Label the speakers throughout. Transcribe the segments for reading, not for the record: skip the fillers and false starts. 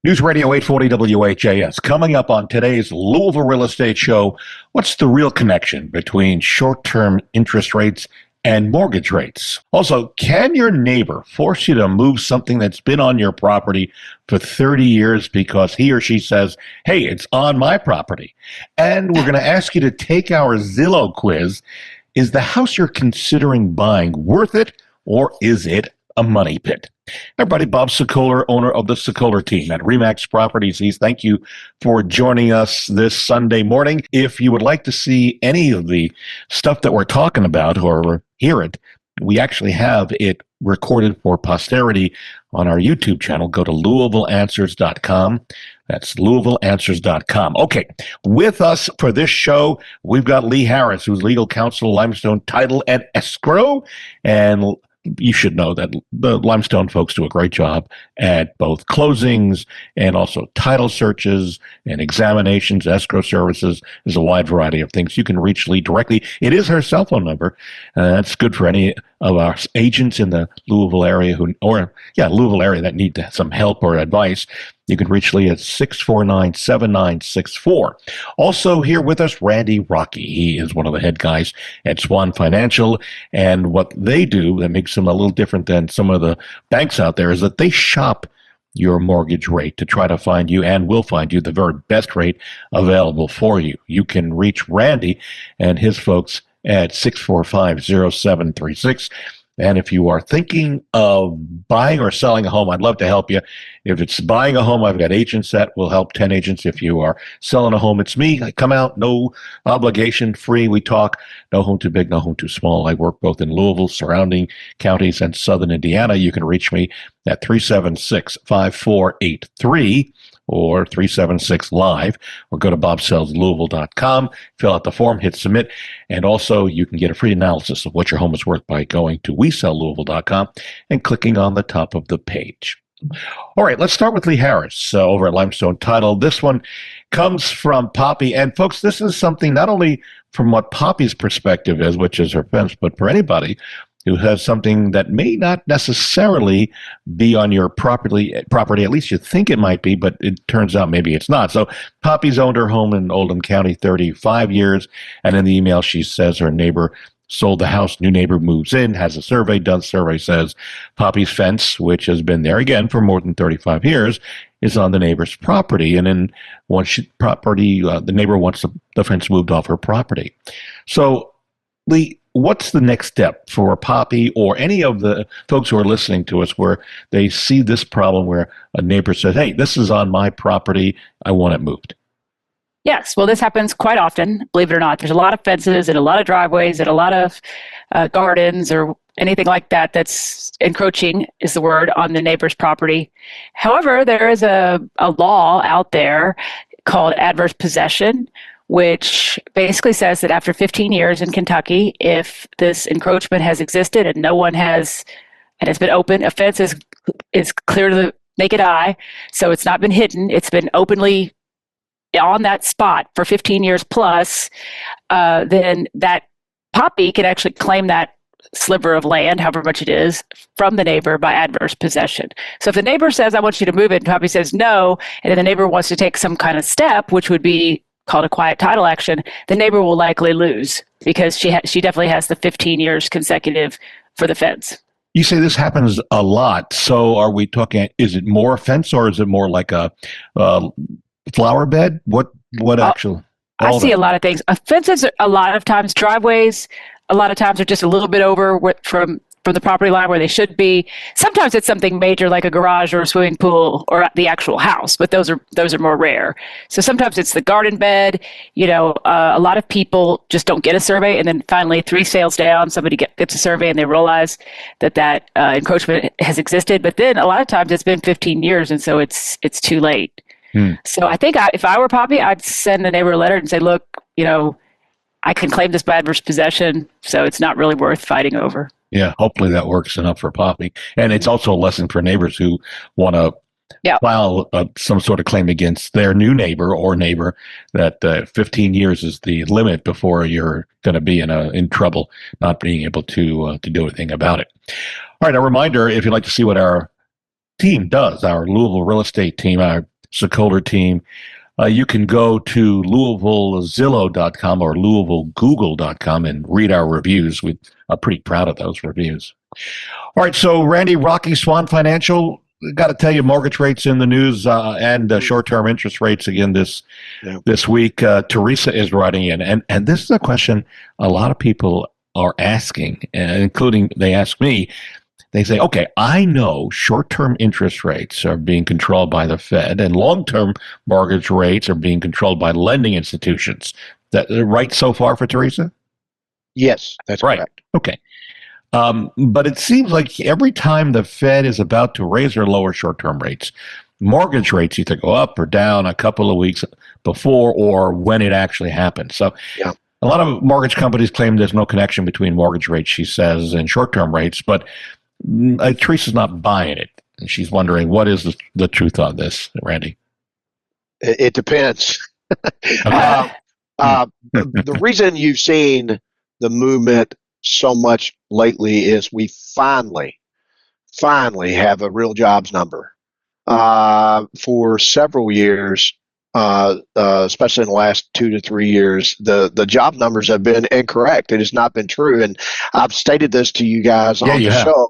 Speaker 1: News Radio 840 WHAS. Coming up on today's Louisville Real Estate Show, what's the real connection between short-term interest rates and mortgage rates? Also, can your neighbor force you to move something that's been on your property for 30 years because he or she says, hey, it's on my property? And we're going to ask you to take our Zillow quiz. Is the house you're considering buying worth it, or is it a money pit? Everybody, Bob Sokoler, owner of the Sokoler team at RE/MAX Properties East. Thank you for joining us this Sunday morning. If you would like to see any of the stuff that we're talking about or hear it, we actually have it recorded for posterity on our YouTube channel. Go to LouisvilleAnswers.com. That's LouisvilleAnswers.com. Okay, with us for this show, we've got Lee Harris, who's legal counsel, Limestone Title and Escrow. And you should know that the Limestone folks do a great job at both closings and also title searches and examinations, escrow services. There's a wide variety of things. You can reach Lee directly. It is her cell phone number. That's good for any of our agents in the Louisville area Louisville area that need some help or advice. You can reach Lee at 649-7964. Also here with us, Randy Rocky. He is one of the head guys at Swan Financial. And what they do that makes them a little different than some of the banks out there is that they shop your mortgage rate to try to find you and will find you the very best rate available for you. You can reach Randy and his folks at 645-0736. And if you are thinking of buying or selling a home, I'd love to help you. If it's buying a home, I've got agents that will help, 10 agents. If you are selling a home, it's me. I come out, no obligation, free. We talk, no home too big, no home too small. I work both in Louisville, surrounding counties, and southern Indiana. You can reach me at 376-5483. or 376-LIVE, or go to bobsellslouisville.com, fill out the form, hit submit, and also you can get a free analysis of what your home is worth by going to WeSellLouisville.com and clicking on the top of the page. All right, let's start with Lee Harris over at Limestone Title. This one comes from Poppy, and folks, this is something not only from what Poppy's perspective is, which is her fence, but for anybody who has something that may not necessarily be on your property, at least you think it might be, but it turns out maybe it's not. So Poppy's owned her home in Oldham County 35 years, and in the email she says her neighbor sold the house, new neighbor moves in, has a survey done. Survey says Poppy's fence, which has been there again for more than 35 years, is on the neighbor's property. And then the neighbor wants the fence moved off her property. So Lee, what's the next step for Poppy or any of the folks who are listening to us where they see this problem where a neighbor says, hey, this is on my property, I want it moved?
Speaker 2: Yes, well, this happens quite often, believe it or not. There's a lot of fences and a lot of driveways and a lot of gardens or anything like that that's encroaching, is the word, on the neighbor's property. However, there is a law out there called adverse possession, which basically says that after 15 years in Kentucky, if this encroachment has existed and no one has, and it's been open, a fence is clear to the naked eye, so it's not been hidden, it's been openly on that spot for 15 years plus, then that Poppy can actually claim that sliver of land, however much it is, from the neighbor by adverse possession. So if the neighbor says, I want you to move it, and Poppy says no, and then the neighbor wants to take some kind of step, which would be called a quiet title action, the neighbor will likely lose because she definitely has the 15 years consecutive for the fence.
Speaker 1: You say this happens a lot. So are we talking, is it more a fence or is it more like a flower bed? What actually?
Speaker 2: I see a lot of things. Fences, a lot of times, driveways, a lot of times are just a little bit over from the property line where they should be. Sometimes it's something major like a garage or a swimming pool or the actual house, but those are more rare. So sometimes it's the garden bed. A lot of people just don't get a survey, and then finally 3 sales down, somebody gets a survey and they realize that encroachment has existed. But then a lot of times it's been 15 years, and so it's too late. So I think if I were Poppy, I'd send the neighbor a letter and say, look, I can claim this by adverse possession, so it's not really worth fighting over.
Speaker 1: Yeah, hopefully that works enough for Poppy. And it's also a lesson for neighbors who want to file some sort of claim against their new neighbor or neighbor that 15 years is the limit before you're going to be in trouble, not being able to do anything about it. All right, a reminder, if you'd like to see what our team does, our Louisville real estate team, our Sokoler team. You can go to LouisvilleZillow.com or LouisvilleGoogle.com and read our reviews. We are pretty proud of those reviews. All right, so Randy, Rocky Swan Financial, got to tell you, mortgage rates in the news and short-term interest rates again this week. Teresa is writing in, and this is a question a lot of people are asking, including they ask me. They say, okay, I know short-term interest rates are being controlled by the Fed and long-term mortgage rates are being controlled by lending institutions. That right so far for Teresa?
Speaker 3: Yes, that's
Speaker 1: right.
Speaker 3: Correct.
Speaker 1: Okay. But it seems like every time the Fed is about to raise or lower short-term rates, mortgage rates either go up or down a couple of weeks before or when it actually happens. So a lot of mortgage companies claim there's no connection between mortgage rates, she says, and short-term rates, but Teresa's not buying it. And she's wondering, what is the truth on this, Randy?
Speaker 3: It depends.
Speaker 1: Okay.
Speaker 3: The reason you've seen the movement so much lately is we finally have a real jobs number. For several years, especially in the last 2 to 3 years, the job numbers have been incorrect. It has not been true. And I've stated this to you guys on the show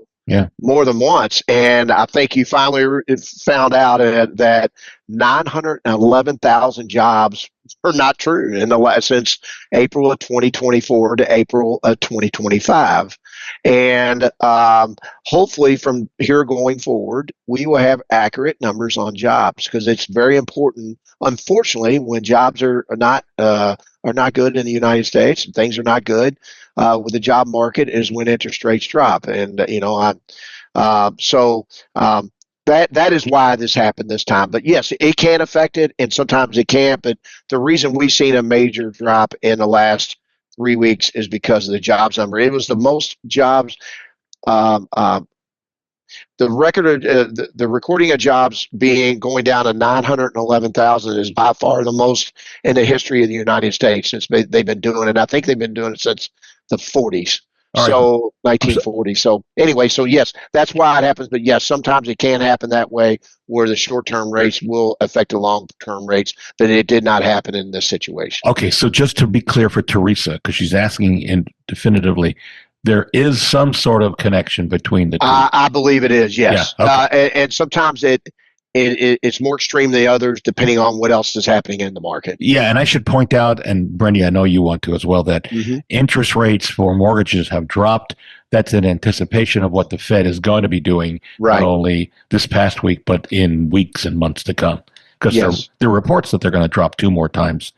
Speaker 3: more than once. And I think you finally found out that 911,000 jobs are not true since April of 2024 to April of 2025. And hopefully from here going forward, we will have accurate numbers on jobs, because it's very important. Unfortunately, when jobs are not good in the United States and things are not good with the job market, is when interest rates drop. And that is why this happened this time. But yes, it can affect it, and sometimes it can't. But the reason we've seen a major drop in the last 3 weeks is because of the jobs number. It was the most jobs. The recording of jobs going down to 911,000 is by far the most in the history of the United States since they've been doing it. I think they've been doing it since the 40s. So 1940. So anyway, so yes, that's why it happens. But yes, sometimes it can happen that way, where the short-term rates will affect the long-term rates. But it did not happen in this situation.
Speaker 1: Okay, so just to be clear for Teresa, because she's asking definitively, there is some sort of connection between the two.
Speaker 3: I believe it is, yes.
Speaker 1: Yeah, okay.
Speaker 3: And sometimes it's more extreme than others, depending on what else is happening in the market.
Speaker 1: Yeah, and I should point out, and Brendy, I know you want to as well, that interest rates for mortgages have dropped. That's in anticipation of what the Fed is going to be doing, not only this past week, but in weeks and months to come. Because there are reports that they're going to drop 2 more times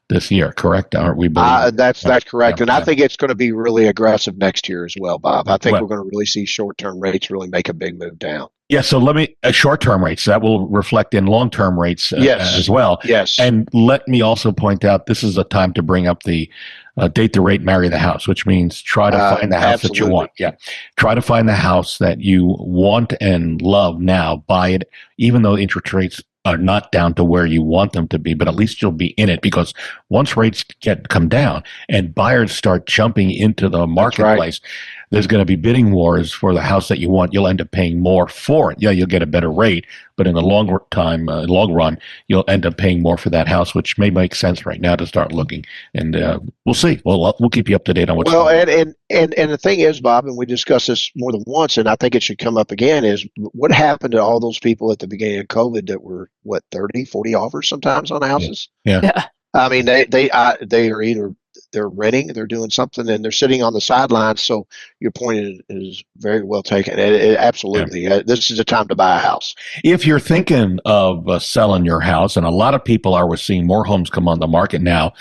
Speaker 1: this year, correct? Aren't we?
Speaker 3: That's correct. And I think it's going to be really aggressive next year as well, Bob. I think we're going to really see short-term rates really make a big move down.
Speaker 1: Yeah, so let me, short-term rates, that will reflect in long-term rates as well.
Speaker 3: Yes.
Speaker 1: And let me also point out, this is a time to bring up the date the rate, marry the house, which means try to find the house that you want. Yeah, try to find the house that you want and love now. Buy it, even though interest rates are not down to where you want them to be, but at least you'll be in it, because once rates come down and buyers start jumping into the marketplace, there's going to be bidding wars for the house that you want. You'll end up paying more for it. Yeah, you'll get a better rate, but in the long run, you'll end up paying more for that house, which may make sense right now to start looking. And we'll see. We'll keep you up to date on what's going on.
Speaker 3: And the thing is, Bob, and we discussed this more than once, and I think it should come up again, is what happened to all those people at the beginning of COVID that were, 30, 40 offers sometimes on houses?
Speaker 1: Yeah.
Speaker 3: I mean, they are either they're renting, they're doing something, and they're sitting on the sidelines. So your point is very well taken. Absolutely. This is a time to buy a house.
Speaker 1: If you're thinking of selling your house, and a lot of people are, we're seeing more homes come on the market now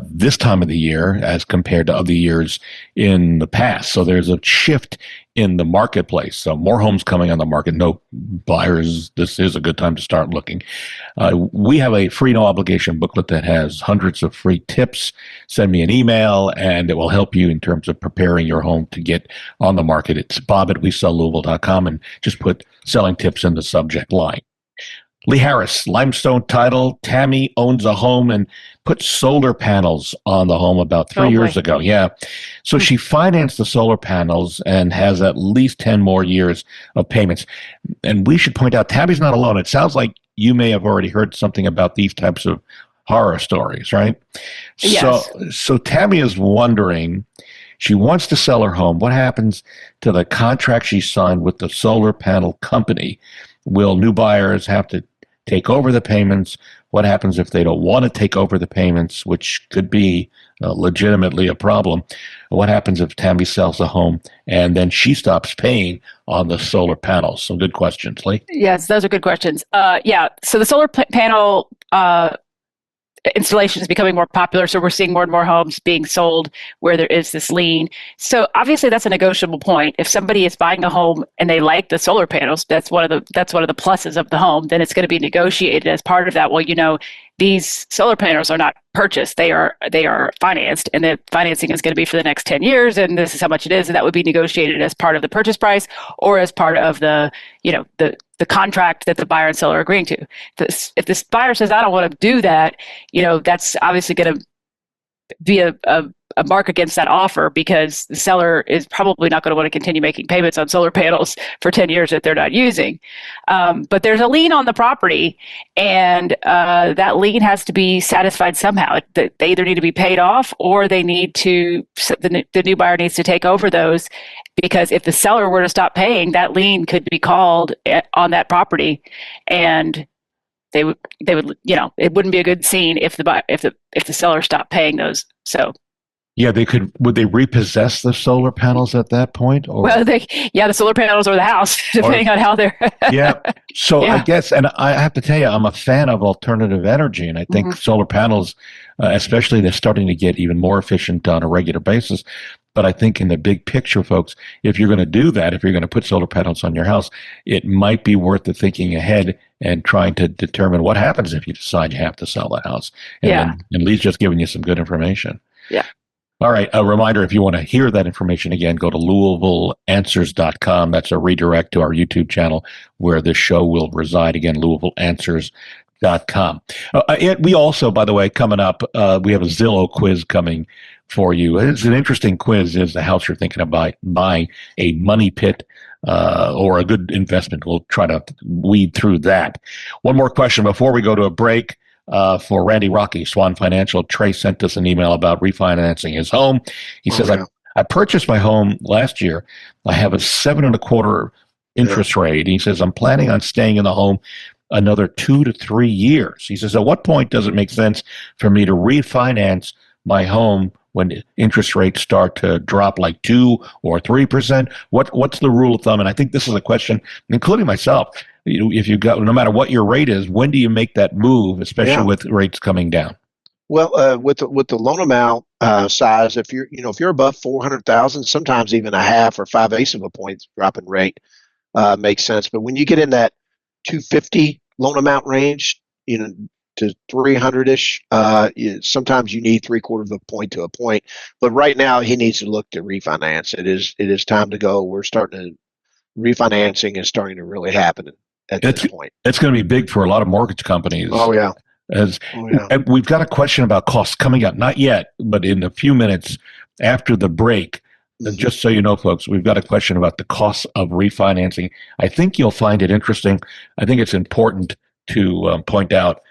Speaker 1: this time of the year as compared to other years in the past. So there's a shift in the marketplace. So more homes coming on the market. No buyers. This is a good time to start looking. We have a free no obligation booklet that has hundreds of free tips. Send me an email and it will help you in terms of preparing your home to get on the market. It's bob@wesellouisville.com and just put selling tips in the subject line. Lee Harris, limestone title. Tammy owns a home and put solar panels on the home about 3 years ago. Yeah. So she financed the solar panels and has at least 10 more years of payments. And we should point out, Tammy's not alone. It sounds like you may have already heard something about these types of horror stories, right?
Speaker 2: Yes.
Speaker 1: So Tammy is wondering, she wants to sell her home. What happens to the contract she signed with the solar panel company? Will new buyers have to take over the payments? What happens if they don't want to take over the payments, which could be legitimately a problem? What happens if Tammy sells the home and then she stops paying on the solar panels? Some good questions, Lee.
Speaker 2: Yes, those are good questions. Yeah, so the solar panel installation is becoming more popular. So we're seeing more and more homes being sold where there is this lien. So obviously that's a negotiable point. If somebody is buying a home and they like the solar panels, that's one of the pluses of the home. Then it's going to be negotiated as part of that. Well, these solar panels are not purchased; they are financed, and the financing is going to be for the next 10 years, and this is how much it is, and that would be negotiated as part of the purchase price or as part of the contract that the buyer and seller are agreeing to. If this buyer says, "I don't want to do that," that's obviously going to be a mark against that offer, because the seller is probably not going to want to continue making payments on solar panels for 10 years that they're not using. But there's a lien on the property, and that lien has to be satisfied somehow. They either need to be paid off, or the new buyer needs to take over those, because if the seller were to stop paying, that lien could be called on that property, and they would, it wouldn't be a good scene if the seller stopped paying those. So.
Speaker 1: Yeah, would they repossess the solar panels at that point? Or?
Speaker 2: Well, the solar panels or the house, depending on how they're.
Speaker 1: Yeah. So
Speaker 2: Yeah.
Speaker 1: I guess, and I have to tell you, I'm a fan of alternative energy, and I think solar panels, especially, they're starting to get even more efficient on a regular basis. But I think in the big picture, folks, if you're going to do that, if you're going to put solar panels on your house, it might be worth the thinking ahead and trying to determine what happens if you decide you have to sell the house. And then Lee's just giving you some good information.
Speaker 2: Yeah.
Speaker 1: All right. A reminder, if you want to hear that information again, go to LouisvilleAnswers.com. That's a redirect to our YouTube channel where this show will reside. Again, LouisvilleAnswers.com. We also, by the way, coming up, we have a Zillow quiz coming for you. It's an interesting quiz. Is the house you're thinking about buying a money pit or a good investment? We'll try to weed through that. One more question before we go to a break. For Randy Rocky, Swan Financial. Trey sent us an email about refinancing his home. He says, I purchased my home last year. I have a 7.25% interest rate. He says, I'm planning on staying in the home another 2 to 3 years. He says, at what point does it make sense for me to refinance my home when interest rates start to drop like 2 or 3%? What's the rule of thumb? And I think this is a question, including myself. If you got, no matter what your rate is, when do you make that move, especially with rates coming down?
Speaker 3: Well, with the loan amount size, if you're above 400,000, sometimes even a half or 5/8 of a point drop in rate makes sense. But when you get in that 250 loan amount range, to 300-ish, sometimes you need 3/4 of a point to a point. But right now, he needs to look to refinance. It is time to go. We're starting to refinancing is starting to really happen at this point.
Speaker 1: It's going to be big for a lot of mortgage companies.
Speaker 3: Oh, yeah.
Speaker 1: And we've got a question about costs coming up. Not yet, but in a few minutes after the break. Just so you know, folks, we've got a question about the costs of refinancing. I think you'll find it interesting. I think it's important to point out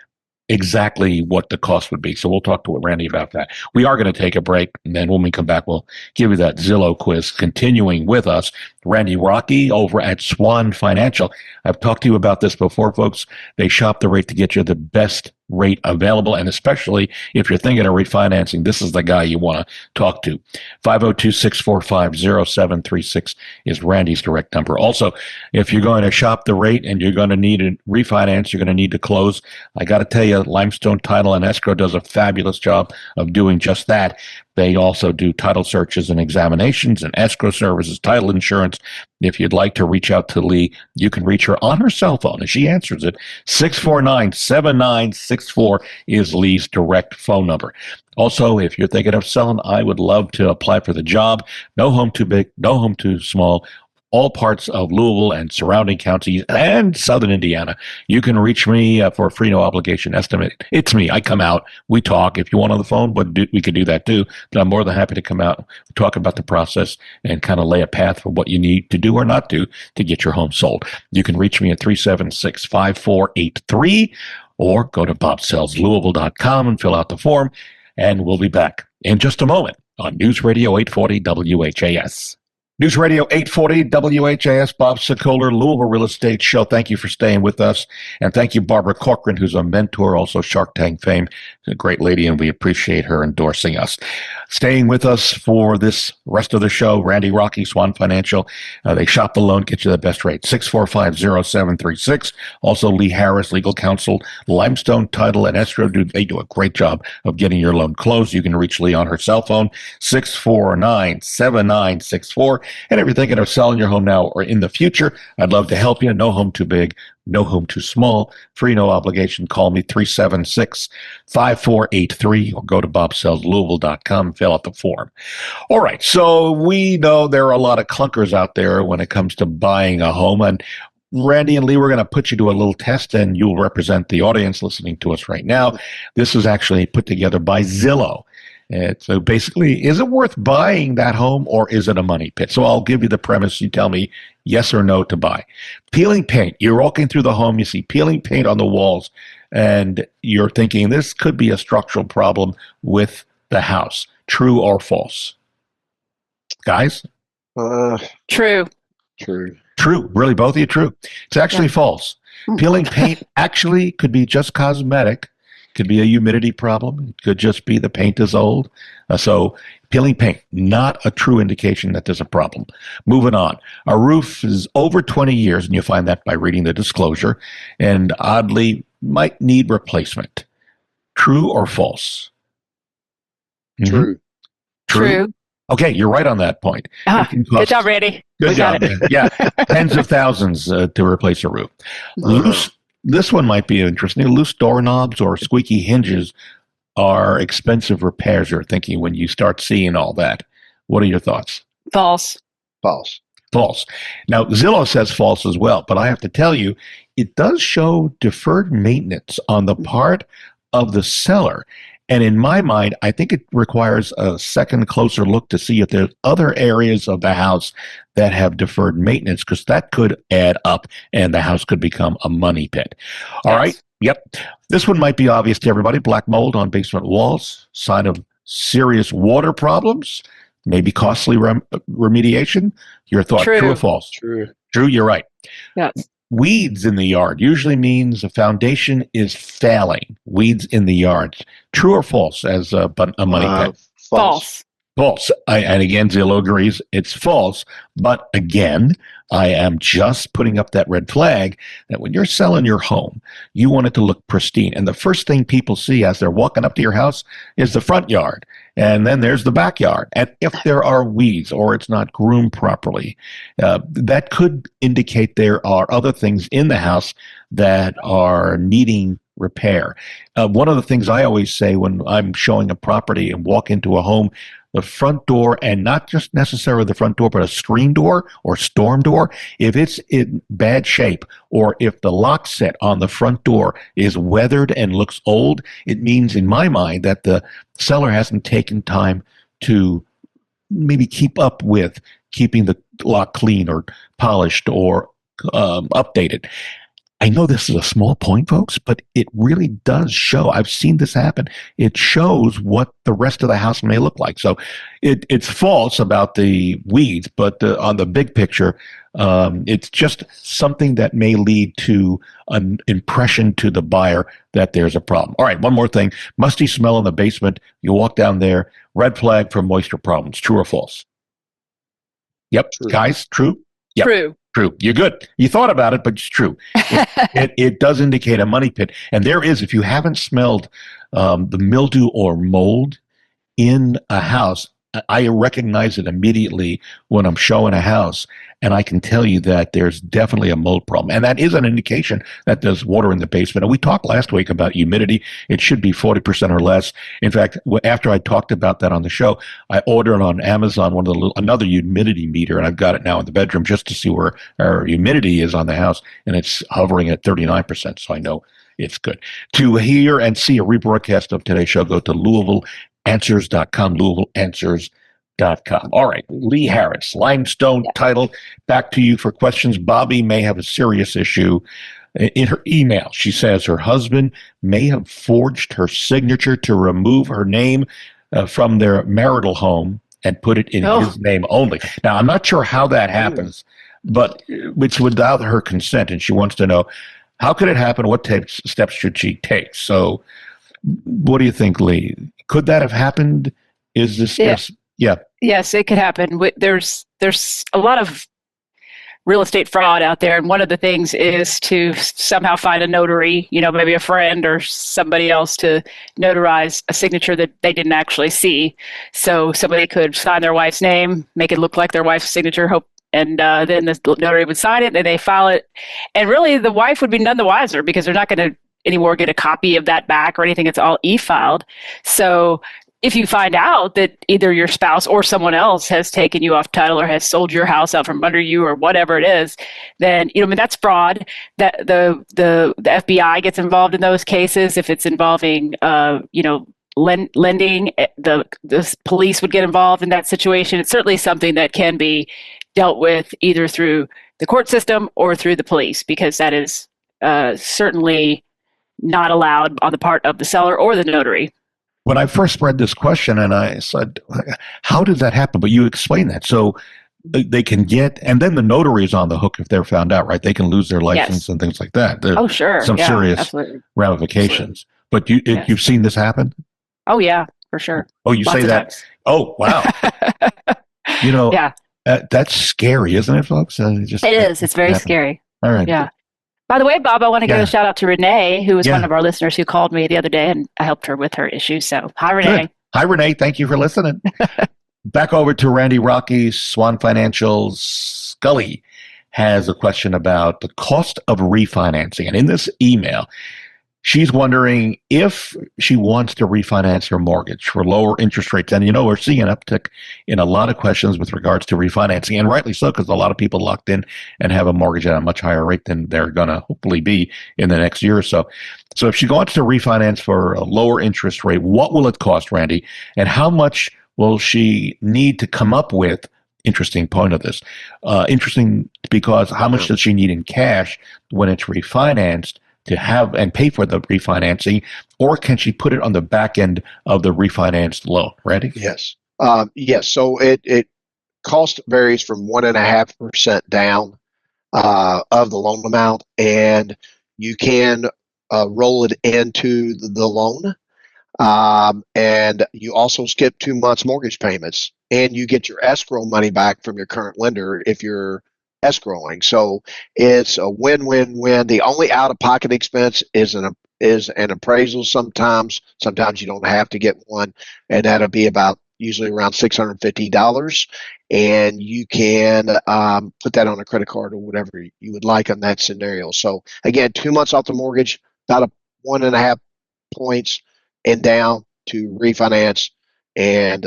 Speaker 1: exactly what the cost would be. So we'll talk to Randy about that. We are going to take a break, and then when we come back, we'll give you that Zillow quiz. Continuing with us, Randy Rocky over at Swan Financial. I've talked to you about this before, folks. They shop the rate to get you the best rate available, and especially if you're thinking of refinancing, this is the guy you want to talk to. 502-645-0736 is Randy's direct number. Also, if you're going to shop the rate and you're going to need a refinance, you're going to need to close, I got to tell you, Limestone Title and Escrow does a fabulous job of doing just that. They also do title searches and examinations and escrow services, title insurance. If you'd like to reach out to Lee, you can reach her on her cell phone, and she answers it. 649-7964 is Lee's direct phone number. Also, if you're thinking of selling, I would love to apply for the job. No home too big, no home too small. all parts of Louisville and surrounding counties and southern Indiana. You can reach me for a free, no obligation estimate. It's me. I come out. We talk. If you want on the phone, we could do that too. But I'm more than happy to come out, talk about the process, and kind of lay a path for what you need to do or not do to get your home sold. You can reach me at 376-5483 or go to bobsellslouisville.com and fill out the form. And we'll be back in just a moment on News Radio 840 WHAS. News Radio 840 WHAS, Bob Sokoler, Louisville Real Estate Show. Thank you for staying with us. And thank you, Barbara Corcoran, who's a mentor, also Shark Tank fame. She's a great lady, and we appreciate her endorsing us. Staying with us for this rest of the show, Randy Rocky, Swan Financial. They shop the loan, get you the best rate, 645-0736. Also, Lee Harris, Legal Counsel, Limestone Title and Escrow. They do a great job of getting your loan closed. You can reach Lee on her cell phone, 649-7964. And if you're thinking of selling your home now or in the future, I'd love to help you. No home too big, no home too small. Free, no obligation. Call me 376-5483 or go to bobsellslouisville.com, fill out the form. All right, so we know there are a lot of clunkers out there when it comes to buying a home. And Randy and Lee, we're going to put you to a little test, and you'll represent the audience listening to us right now. This is actually put together by Zillow. So basically, is it worth buying that home or is it a money pit? So I'll give you the premise. You tell me yes or no to buy. Peeling paint. You're walking through the home. You see peeling paint on the walls, and you're thinking this could be a structural problem with the house. True or false? Guys?
Speaker 2: True.
Speaker 3: True.
Speaker 1: True. Really, both of you? True. It's actually false. Peeling paint actually could be just cosmetic. Could be a humidity problem. It could just be the paint is old. So peeling paint, not a true indication that there's a problem. Moving on. A roof is over 20 years, and you'll find that by reading the disclosure, and oddly might need replacement. True or false?
Speaker 3: True.
Speaker 2: True.
Speaker 1: Okay, you're right on that point.
Speaker 2: Good job, Randy.
Speaker 1: Good job. Yeah, tens of thousands to replace a roof. This one might be interesting. Loose doorknobs or squeaky hinges are expensive repairs, you're thinking, when you start seeing all that. What are your thoughts?
Speaker 2: False.
Speaker 3: False.
Speaker 1: False. Now, Zillow says false as well, but I have to tell you, it does show deferred maintenance on the part of the seller. And in my mind, I think it requires a second, closer look to see if there's other areas of the house that have deferred maintenance, because that could add up and the house could become a money pit. All right. Yep. This one might be obvious to everybody. Black mold on basement walls, sign of serious water problems, maybe costly remediation. Your thought, true or false?
Speaker 3: True.
Speaker 1: True, you're right.
Speaker 2: Yes.
Speaker 1: Weeds in the yard usually means the foundation is failing. Weeds in the yard. True or false as a money pit?
Speaker 2: False.
Speaker 1: False. And again, Zillow agrees it's false. But again, I am just putting up that red flag that when you're selling your home, you want it to look pristine. And the first thing people see as they're walking up to your house is the front yard. And then there's the backyard. And if there are weeds or it's not groomed properly, that could indicate there are other things in the house that are needing repair. One of the things I always say when I'm showing a property and walk into a home, the front door, and not just necessarily the front door, but a screen door or storm door, if it's in bad shape or if the lock set on the front door is weathered and looks old, it means in my mind that the seller hasn't taken time to maybe keep up with keeping the lock clean or polished or updated. I know this is a small point, folks, but it really does show. I've seen this happen. It shows what the rest of the house may look like. So it's false about the weeds, but on the big picture, it's just something that may lead to an impression to the buyer that there's a problem. All right, one more thing. Musty smell in the basement. You walk down there, red flag for moisture problems. True or false? Yep, true. Guys, true? Yep.
Speaker 2: True.
Speaker 1: True. You're good. You thought about it, but it's true. It does indicate a money pit. And there is, if you haven't smelled the mildew or mold in a house, I recognize it immediately when I'm showing a house, and I can tell you that there's definitely a mold problem. And that is an indication that there's water in the basement. And we talked last week about humidity. It should be 40% or less. In fact, after I talked about that on the show, I ordered on Amazon another humidity meter, and I've got it now in the bedroom just to see where our humidity is on the house, and it's hovering at 39%, so I know it's good. To hear and see a rebroadcast of today's show, go to LouisvilleAnswers.com, LouisvilleAnswers.com. All right, Lee Harris, limestone title. Back to you for questions. Bobby may have a serious issue. In her email, she says her husband may have forged her signature to remove her name from their marital home and put it in his name only. Now, I'm not sure how that happens, but it's without her consent, and she wants to know, how could it happen? What steps should she take? So what do you think, Lee? Could that have happened? Is this? Yeah.
Speaker 2: Yes, it could happen. There's a lot of real estate fraud out there, and one of the things is to somehow find a notary, maybe a friend or somebody else, to notarize a signature that they didn't actually see. So somebody could sign their wife's name, make it look like their wife's signature, and then the notary would sign it, and they file it. And really, the wife would be none the wiser, because they're not going to anymore get a copy of that back or anything. It's all e-filed. So if you find out that either your spouse or someone else has taken you off title or has sold your house out from under you or whatever it is, then that's fraud. That the FBI gets involved in those cases. If it's involving lending, the police would get involved in that situation. It's certainly something that can be dealt with either through the court system or through the police, because that is certainly not allowed on the part of the seller or the notary.
Speaker 1: When I first read this question, and I said, how did that happen? But you explained that. So they can get, and then the notary is on the hook if they're found out, right? They can lose their license and things like that. There's
Speaker 2: sure.
Speaker 1: Some serious ramifications. Absolutely. But you've seen this happen?
Speaker 2: Oh, yeah, for sure.
Speaker 1: Oh, you say that? Times. Oh, wow. That's scary, isn't it, folks?
Speaker 2: It is. It's very scary.
Speaker 1: All right.
Speaker 2: Yeah. By the way, Bob, I want to give a shout out to Renee, who was one of our listeners who called me the other day, and I helped her with her issue. So, hi, Renee.
Speaker 1: Good. Hi, Renee. Thank you for listening. Back over to Randy Rocky, Swan Financial. Scully has a question about the cost of refinancing. And in this email, she's wondering if she wants to refinance her mortgage for lower interest rates. And, we're seeing an uptick in a lot of questions with regards to refinancing, and rightly so, because a lot of people locked in and have a mortgage at a much higher rate than they're going to hopefully be in the next year or so. So if she wants to refinance for a lower interest rate, what will it cost, Randy? And how much will she need to come up with? Interesting point of this. Interesting because how much does she need in cash when it's refinanced to have and pay for the refinancing, or can she put it on the back end of the refinanced loan? Randy?
Speaker 3: Yes. Yes. So it cost varies from 1.5% down of the loan amount, and you can roll it into the loan. And you also skip 2 months mortgage payments, and you get your escrow money back from your current lender if you're escrowing. So it's a win-win-win. The only out-of-pocket expense is an appraisal. Sometimes you don't have to get one, and that'll be about usually around $650, and you can put that on a credit card or whatever you would like on that scenario. So again, 2 months off the mortgage, about a 1.5 points and down to refinance, and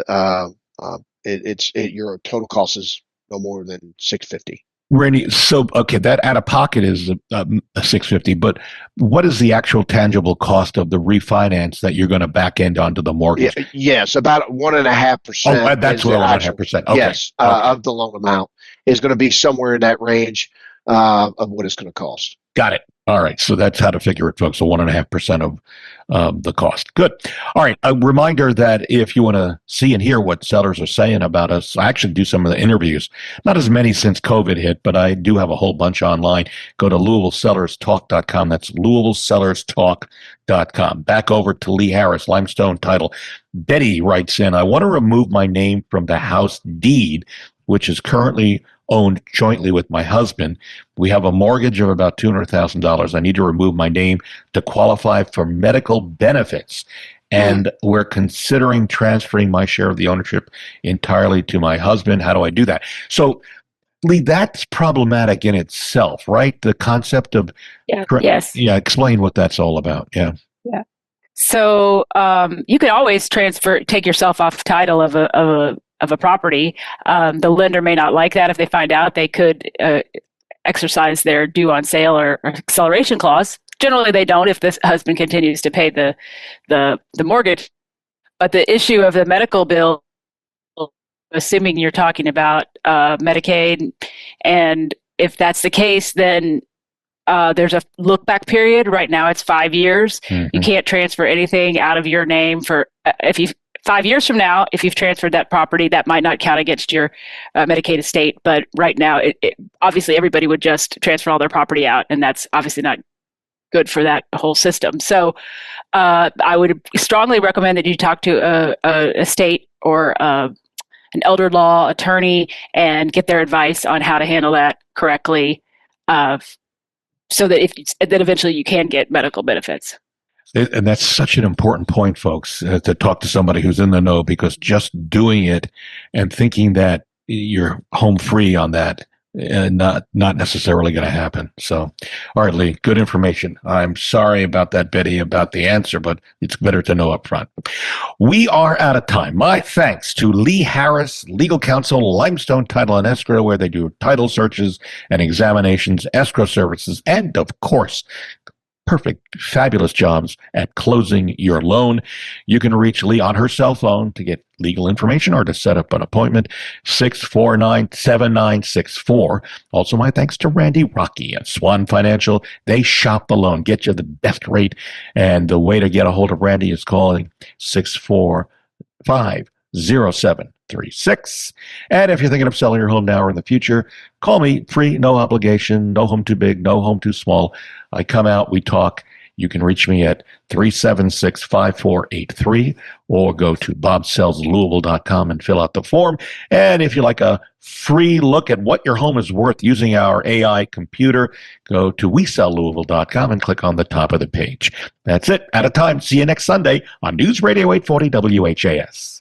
Speaker 3: your total cost is no more than $650.
Speaker 1: Randy, so okay, that out of pocket is a $650, but what is the actual tangible cost of the refinance that you're going to back end onto the mortgage?
Speaker 3: Yes, about 1.5%.
Speaker 1: Oh, that's what 1.5%. Okay.
Speaker 3: Yes, of the loan amount is going to be somewhere in that range of what it's going to cost.
Speaker 1: Got it. All right. So that's how to figure it, folks. So 1.5% of the cost. Good. All right. A reminder that if you want to see and hear what sellers are saying about us, I actually do some of the interviews. Not as many since COVID hit, but I do have a whole bunch online. Go to LouisvilleSellersTalk.com. That's LouisvilleSellersTalk.com. Back over to Lee Harris, limestone title. Betty writes in, I want to remove my name from the house deed, which is currently owned jointly with my husband. We have a mortgage of about $200,000. I need to remove my name to qualify for medical benefits. and we're considering transferring my share of the ownership entirely to my husband. How do I do that? So, Lee, that's problematic in itself, right? The concept of
Speaker 2: Yes.
Speaker 1: Yeah, explain what that's all about. Yeah.
Speaker 2: Yeah. So you could always take yourself off title of a property. The lender may not like that. If they find out, they could exercise their due on sale or acceleration clause. Generally, they don't if the husband continues to pay the mortgage. But the issue of the medical bill, assuming you're talking about Medicaid, and if that's the case, then there's a look back period. Right now, it's 5 years.
Speaker 1: Mm-hmm.
Speaker 2: You can't transfer anything out of your name for 5 years from now. If you've transferred that property, that might not count against your Medicaid estate. But right now, obviously everybody would just transfer all their property out, and that's obviously not good for that whole system. So I would strongly recommend that you talk to a estate or an elder law attorney and get their advice on how to handle that correctly, so that that eventually you can get medical benefits.
Speaker 1: And that's such an important point, folks, to talk to somebody who's in the know, because just doing it and thinking that you're home free on that, not necessarily going to happen. So, all right, Lee, good information. I'm sorry about that, Betty, about the answer, but it's better to know up front. We are out of time. My thanks to Lee Harris, legal counsel, Limestone Title and Escrow, where they do title searches and examinations, escrow services, and of course, perfect, fabulous jobs at closing your loan. You can reach Lee on her cell phone to get legal information or to set up an appointment, 649-7964. Also, my thanks to Randy Rocky at Swan Financial. They shop the loan, get you the best rate. And the way to get a hold of Randy is calling 645-0736. And if you're thinking of selling your home now or in the future, call me, free, no obligation, no home too big, no home too small. I come out, we talk. You can reach me at 376-5483 or go to bobsellslouisville.com and fill out the form. And if you like a free look at what your home is worth using our AI computer, go to WeSellLouisville.com and click on the top of the page. That's it. Out of time. See you next Sunday on News Radio 840 WHAS.